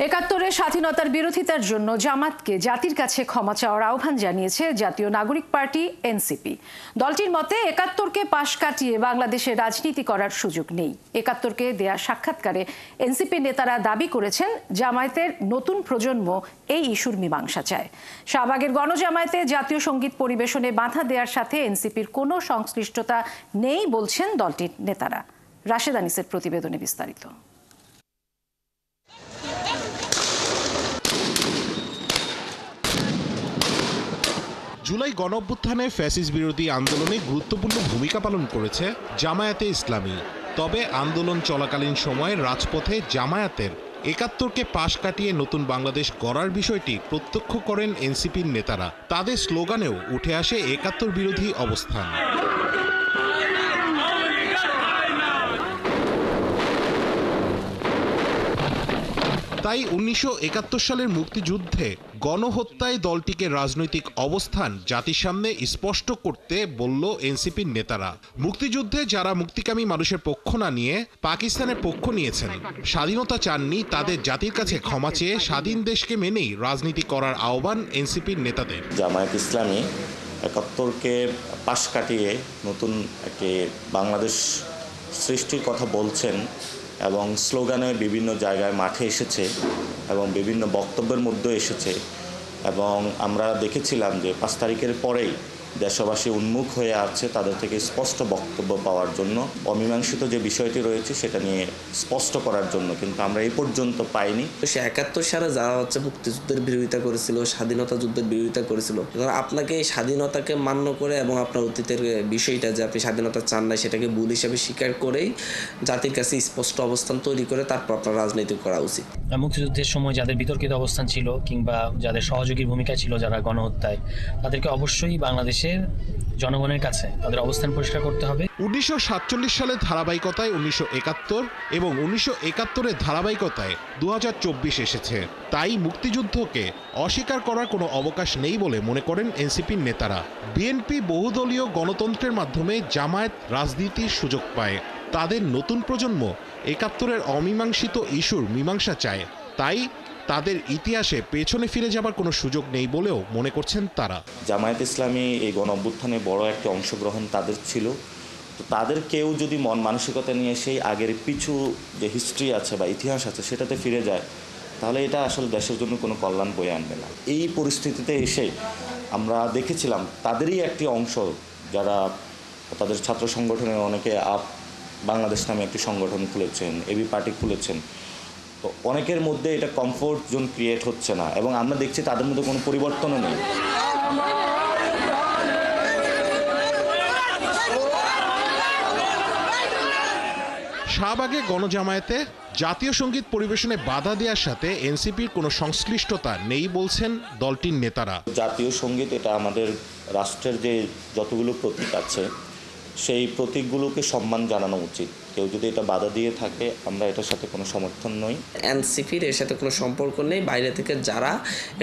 একাত্তরের স্বাধীনতার বিরোধিতার জন্য জামাতকে জাতির কাছে ক্ষমা চাওয়ার আহ্বান জানিয়েছে জাতীয় নাগরিক পার্টি এনসিপি। দলটির মতে একাত্তরকে পাশ কাটিয়ে বাংলাদেশে রাজনীতি করার সুযোগ নেই। একাত্তরকে দেয়া সাক্ষাৎকারে এনসিপি নেতারা দাবি করেছেন জামায়াতের নতুন প্রজন্ম এই ইস্যুর মীমাংসা চায়। শাহবাগের গণজামায়াতে জাতীয় সঙ্গীত পরিবেশনে বাধা দেওয়ার সাথে এনসিপির কোনো সংশ্লিষ্টতা নেই বলছেন দলটির নেতারা। রাশেদ আনিসের প্রতিবেদনে বিস্তারিত। জুলাই গণঅভ্যুত্থানে ফ্যাসিস্ট বিরোধী আন্দোলনে গুরুত্বপূর্ণ ভূমিকা পালন করেছে জামায়াতে ইসলামী। তবে আন্দোলন চলাকালীন সময়ে রাজপথে জামায়াতের একাত্তরকে পাশ কাটিয়ে নতুন বাংলাদেশ গড়ার বিষয়টি প্রত্যক্ষ করেন এনসিপির নেতারা। তাদের স্লোগানেও উঠে আসে একাত্তর বিরোধী অবস্থান। তাই 1971 সালের মুক্তিযুদ্ধে গণহত্যায় দলটিকে রাজনৈতিক অবস্থান জাতির সামনে স্পষ্ট করতে বলল এনসিপির নেতারা। মুক্তিযুদ্ধে যারা মুক্তিকামী মানুষের পক্ষ না নিয়ে পাকিস্তানের পক্ষ নিয়েছেন, স্বাধীনতা চাননি, তাদের জাতির কাছে ক্ষমা চেয়ে স্বাধীন দেশকে মেনেই রাজনীতি করার আহ্বান এনসিপির নেতাদের। জামায়াত ইসলামী একাত্তরকে পাশ কাটিয়ে নতুন একটি বাংলাদেশ সৃষ্টির কথা বলছেন এবং স্লোগানে বিভিন্ন জায়গায় মাঠে এসেছে এবং বিভিন্ন বক্তব্যের মধ্যে এসেছে। এবং আমরা দেখেছিলাম যে 5 তারিখের পরেই দেশবাসী উন্মুখ হয়ে আছে তাদের থেকে স্পষ্ট বক্তব্য পাওয়ার জন্য, অমীমাংসিত যে বিষয়টি রয়েছে সেটা নিয়ে স্পষ্ট করার জন্য, কিন্তু আমরা এই পর্যন্ত পাইনি। তো সে 71 সালে যারা মুক্তিযুদ্ধের বিরোধিতা করেছিল, স্বাধীনতা যুদ্ধের বিরোধিতা করেছিল, আপনাকে এই স্বাধীনতাকে মান্য করে এবং আপনার অতীতের বিষয়টা যে আপনি স্বাধীনতা চান না সেটাকে ভুল হিসাবে স্বীকার করেই জাতির কাছে স্পষ্ট অবস্থান তৈরি করে তারপর আপনার রাজনীতি করা উচিত। মুক্তিযুদ্ধের সময় যাদের বিতর্কিত অবস্থান ছিল কিংবা যাদের সহযোগীর ভূমিকা ছিল যারা গণহত্যায়, তাদেরকে অবশ্যই বাংলাদেশের জনগণের কাছে তাদের অবস্থান পরিষ্কার করতে হবে। 1947 সালের ধারাবাহিকতায় 1971 এবং 1971-এর ধারাবাহিকতায় 2024 এসেছে। তাই মুক্তিযুদ্ধকে অস্বীকার করার কোনো অবকাশ নেই বলে মনে করেন এনসিপির নেতারা। বিএনপি বহুদলীয় গণতন্ত্রের মাধ্যমে জামায়াত রাজনীতির সুযোগ পায়। তাদের নতুন প্রজন্ম একাত্তরের অমীমাংসিত ইস্যুর মীমাংসা চায়। তাই তাদের ইতিহাসে পেছনে ফিরে যাবার কোনো সুযোগ নেই বলেও মনে করছেন তারা। জামায়াত ইসলামী এই গণঅভ্যুত্থানে বড় একটা অংশগ্রহণ তাদের ছিল। তো তাদের কেউ যদি মন মানসিকতা নিয়ে সেই আগের পিছু যে হিস্ট্রি আছে বা ইতিহাস আছে সেটাতে ফিরে যায়, তাহলে এটা আসলে দেশের জন্য কোনো কল্যাণ বয়ে আনবে না। এই পরিস্থিতিতে এসে আমরা দেখেছিলাম তাদেরই একটি অংশ যারা তাদের ছাত্র সংগঠনের অনেকে বাংলাদেশ নামে একটি সংগঠন খুলেছেন, এবি পার্টি খুলেছেন। তো অনেকের মধ্যে এটা কমফোর্ট জোন ক্রিয়েট হচ্ছে না এবং আমরা দেখছি তাদের মধ্যে কোনো পরিবর্তনও নেই। শাহবাগে গণজামায়াতে জাতীয় সঙ্গীত পরিবেশনে বাধা দেওয়ার সাথে এনসিপির কোনো সংশ্লিষ্টতা নেই বলছেন দলটির নেতারা। জাতীয় সঙ্গীত এটা আমাদের রাষ্ট্রের যে যতগুলো প্রতীক আছে সেই প্রতীকগুলোকে সম্মান জানানো উচিত। কেউ যদি এটা বাধা দিয়ে থাকে আমরা এটার সাথে কোনো সমর্থন নই। এনসিপির এর সাথে কোনো সম্পর্ক নেই। বাইরে থেকে যারা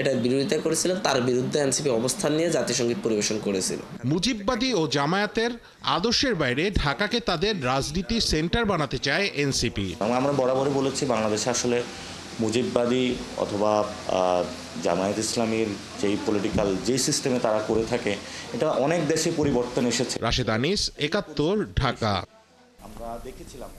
এটা বিরোধিতা করেছিল তার বিরুদ্ধে এনসিপি অবস্থান নিয়ে জাতীয় সঙ্গীত পরিবেশন করেছিল। মুজিববাদী ও জামায়াতের আদর্শের বাইরে ঢাকাকে তাদের রাজনীতির সেন্টার বানাতে চায় এনসিপি। আমরা বরাবরই বলেছি বাংলাদেশে আসলে মুজিববাদী অথবা জামায়াত ইসলামীর যেই পলিটিক্যাল যে সিস্টেমে তারা করে থাকে এটা অনেক দেশে পরিবর্তন এসেছে। রাশেদ আনিস, 71, ঢাকা। আমরা দেখেছিলাম